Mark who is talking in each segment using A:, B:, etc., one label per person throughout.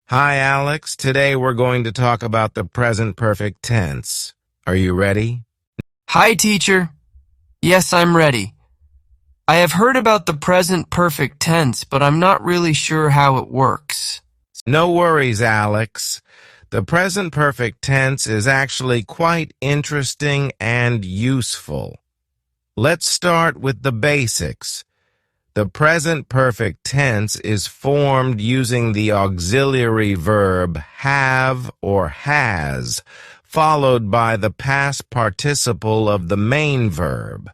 A: Hi, Alex. Today we're going to talk about the present perfect tense. Are you ready?
B: Hi, teacher. Yes, I'm ready. I have heard about the present perfect tense, but I'm not really sure how it works.
A: No worries, Alex. The present perfect tense is actually quite interesting and useful. Let's start with the basics. The present perfect tense is formed using the auxiliary verb have or has, followed by the past participle of the main verb.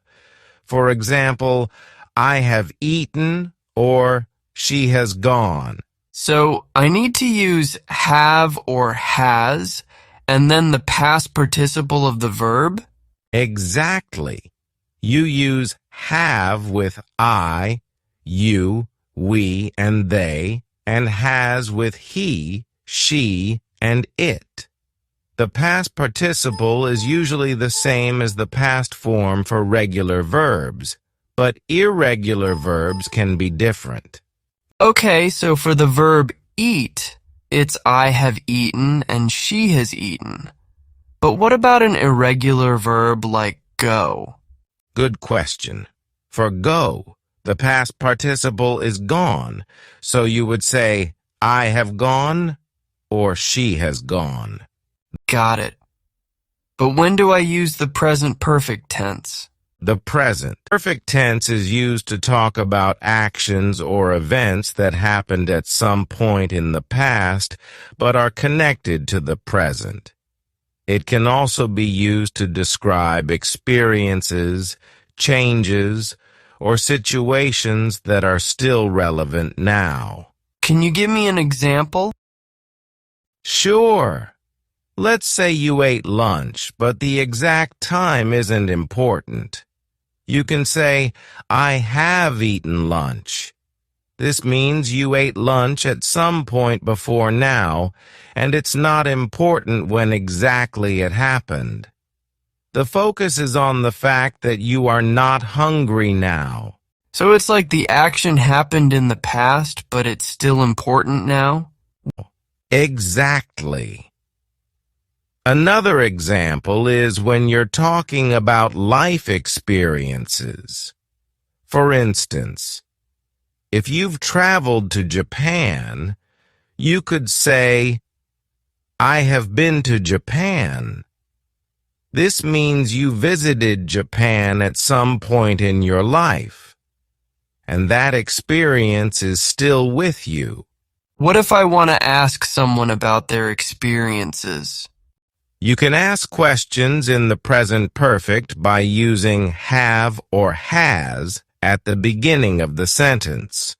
A: For example, I have eaten or she has gone.
B: So I need to use have or has, and then the past participle of the verb?
A: Exactly. You use have with I, you, we, and they, and has with he, she, and it. The past participle is usually the same as the past form for regular verbs, but irregular verbs can be different.
B: Okay, so for the verb eat, it's I have eaten and she has eaten. But what about an irregular verb like go?
A: Good question. For go, the past participle is gone, so you would say, I have gone or she has gone.
B: Got it. But when do I use the present perfect tense?
A: The present perfect tense is used to talk about actions or events that happened at some point in the past but are connected to the present. It can also be used to describe experiences, changes, or situations that are still relevant now.
B: Can you give me an example?
A: Sure. Let's say you ate lunch, but the exact time isn't important. You can say, I have eaten lunch. This means you ate lunch at some point before now, and it's not important when exactly it happened. The focus is on the fact that you are not hungry now.
B: So it's like the action happened in the past, but it's still important now?
A: Exactly. Another example is when you're talking about life experiences. For instance, if you've traveled to Japan, you could say, I have been to Japan. This means you visited Japan at some point in your life, and that experience is still with you.
B: What if I want to ask someone about their experiences?
A: You can ask questions in the present perfect by using have or has at the beginning of the sentence.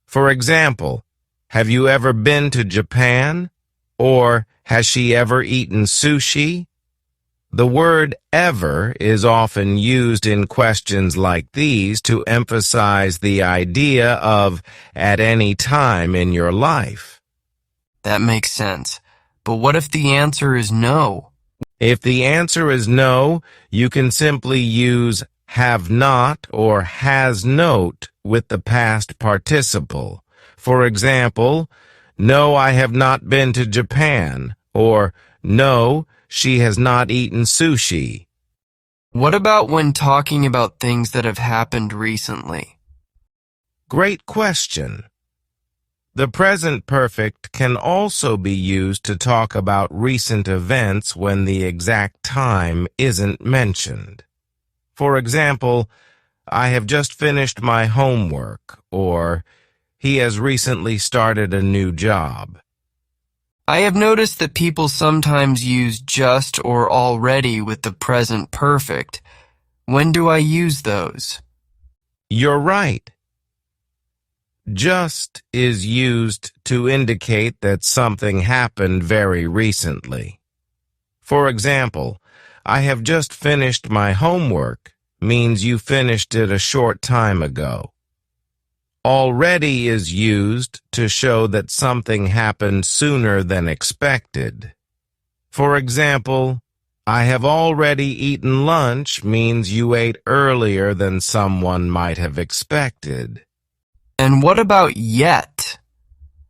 A: For example, have you ever been to Japan? Or has she ever eaten sushi? The word ever is often used in questions like these to emphasize the idea of at any time in your life.
B: That makes sense. But what if the answer is no?
A: If the answer is no, you can simply use have not or has not with the past participle. For example, no, I have not been to Japan, or no, she has not eaten sushi.
B: What about when talking about things that have happened recently?
A: Great question. The present perfect can also be used to talk about recent events when the exact time isn't mentioned. For example, I have just finished my homework, or he has recently started a new job.
B: I have noticed that people sometimes use just or already with the present perfect. When do I use those?
A: You're right. Just is used to indicate that something happened very recently. For example, I have just finished my homework means you finished it a short time ago. Already is used to show that something happened sooner than expected. For example, I have already eaten lunch means you ate earlier than someone might have expected.
B: And what about yet?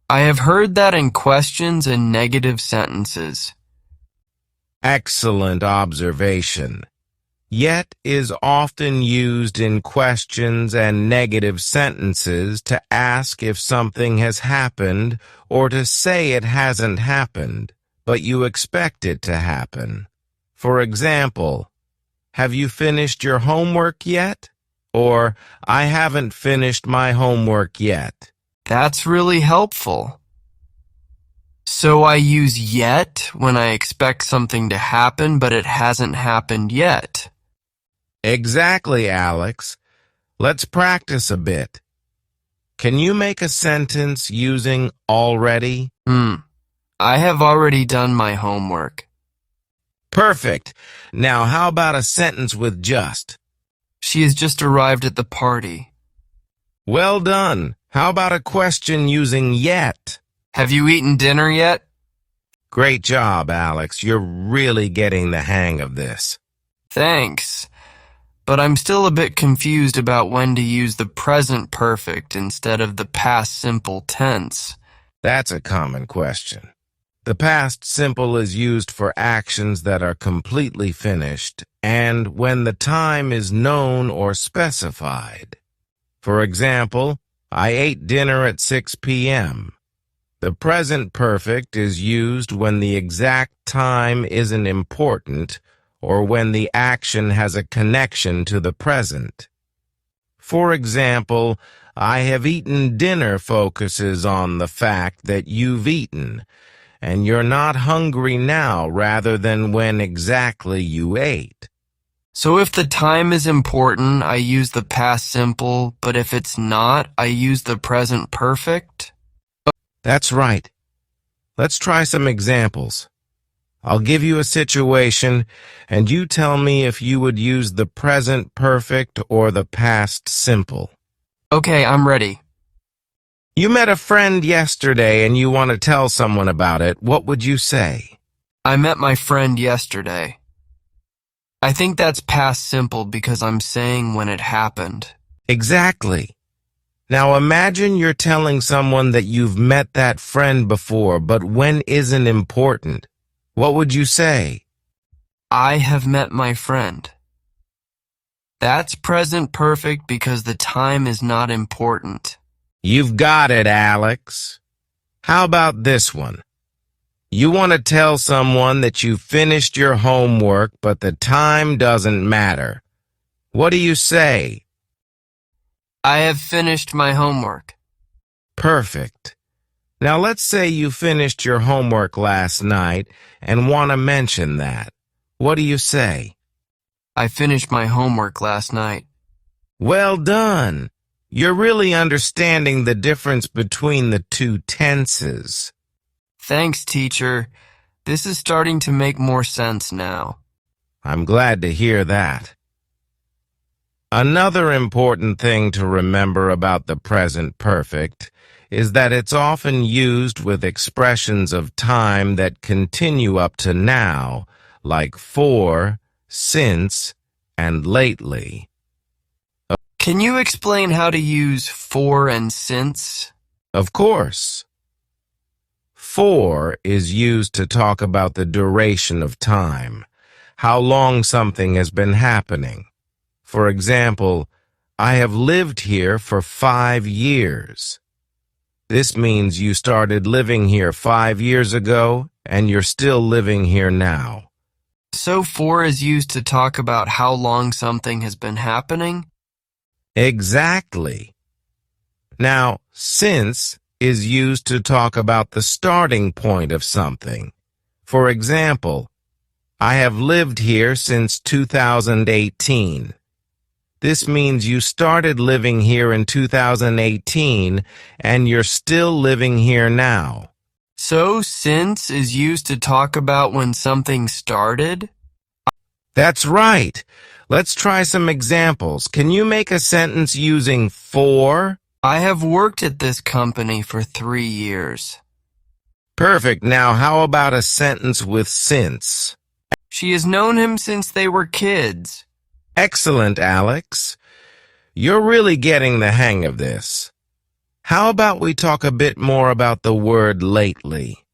B: I have heard that in questions and negative sentences.
A: Excellent observation. Yet is often used in questions and negative sentences to ask if something has happened or to say it hasn't happened, but you expect it to happen. For example, have you finished your homework yet? Or, I haven't finished my homework yet.
B: That's really helpful. So I use yet when I expect something to happen, but it hasn't happened yet.
A: Exactly, Alex. Let's practice a bit. Can you make a sentence using already?
B: I have already done my homework.
A: Perfect. Now, how about a sentence with just?
B: She has just arrived at the party.
A: Well done. How about a question using yet?
B: Have you eaten dinner yet?
A: Great job, Alex. You're really getting the hang of this.
B: Thanks. But I'm still a bit confused about when to use the present perfect instead of the past simple tense.
A: That's a common question. The past simple is used for actions that are completely finished and when the time is known or specified. For example, I ate dinner at 6 p.m. The present perfect is used when the exact time isn't important or when the action has a connection to the present. For example, I have eaten dinner focuses on the fact that you've eaten, and you're not hungry now rather than when exactly you ate.
B: So if the time is important, I use the past simple, but if it's not, I use the present perfect?
A: That's right. Let's try some examples. I'll give you a situation, and you tell me if you would use the present perfect or the past simple.
B: Okay, I'm ready.
A: You met a friend yesterday and you want to tell someone about it. What would you say?
B: I met my friend yesterday. I think that's past simple because I'm saying when it happened.
A: Exactly. Now imagine you're telling someone that you've met that friend before, but when isn't important. What would you say?
B: I have met my friend. That's present perfect because the time is not important.
A: You've got it, Alex. How about this one? You want to tell someone that you finished your homework, but the time doesn't matter. What do you say?
B: I have finished my homework.
A: Perfect. Now let's say you finished your homework last night and want to mention that. What do you say?
B: I finished my homework last night.
A: Well done. You're really understanding the difference between the two tenses.
B: Thanks, teacher. This is starting to make more sense now.
A: I'm glad to hear that. Another important thing to remember about the present perfect is that it's often used with expressions of time that continue up to now, like for, since, and lately.
B: Can you explain how to use for and since?
A: Of course. For is used to talk about the duration of time, how long something has been happening. For example, I have lived here for 5 years. This means you started living here 5 years ago, and you're still living here now.
B: So for is used to talk about how long something has been happening?
A: Exactly. Now, since is used to talk about the starting point of something. For example, I have lived here since 2018. This means you started living here in 2018 and you're still living here now.
B: So since is used to talk about when something started?
A: That's right. Let's try some examples. Can you make a sentence using for?
B: I have worked at this company for 3 years.
A: Perfect. Now, how about a sentence with since?
B: She has known him since they were kids.
A: Excellent, Alex. You're really getting the hang of this. How about we talk a bit more about the word lately?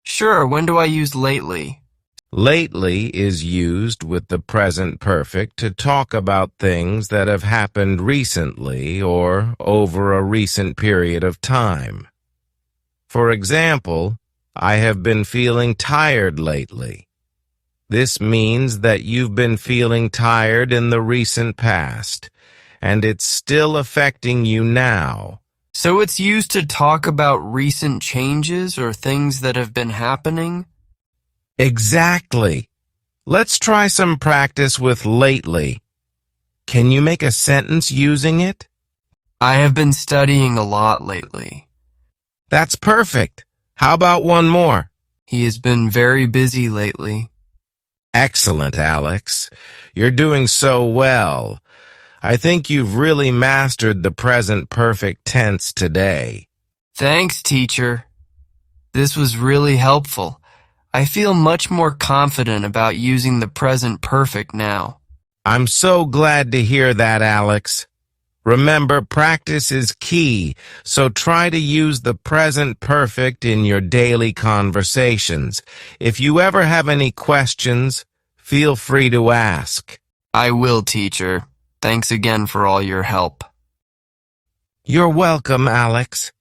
B: Sure, when do I use lately?
A: Lately is used with the present perfect to talk about things that have happened recently or over a recent period of time. For example, I have been feeling tired lately. This means that you've been feeling tired in the recent past, and it's still affecting you now.
B: So it's used to talk about recent changes or things that have been happening?
A: Exactly. Let's try some practice with lately. Can you make a sentence using it?
B: I have been studying a lot lately.
A: That's perfect. How about one more?
B: He has been very busy lately.
A: Excellent, Alex. You're doing so well. I think you've really mastered the present perfect tense today.
B: Thanks, teacher. This was really helpful. I feel much more confident about using the present perfect now.
A: I'm so glad to hear that, Alex. Remember, practice is key, so try to use the present perfect in your daily conversations. If you ever have any questions, feel free to ask.
B: I will, teacher. Thanks again for all your help.
A: You're welcome, Alex.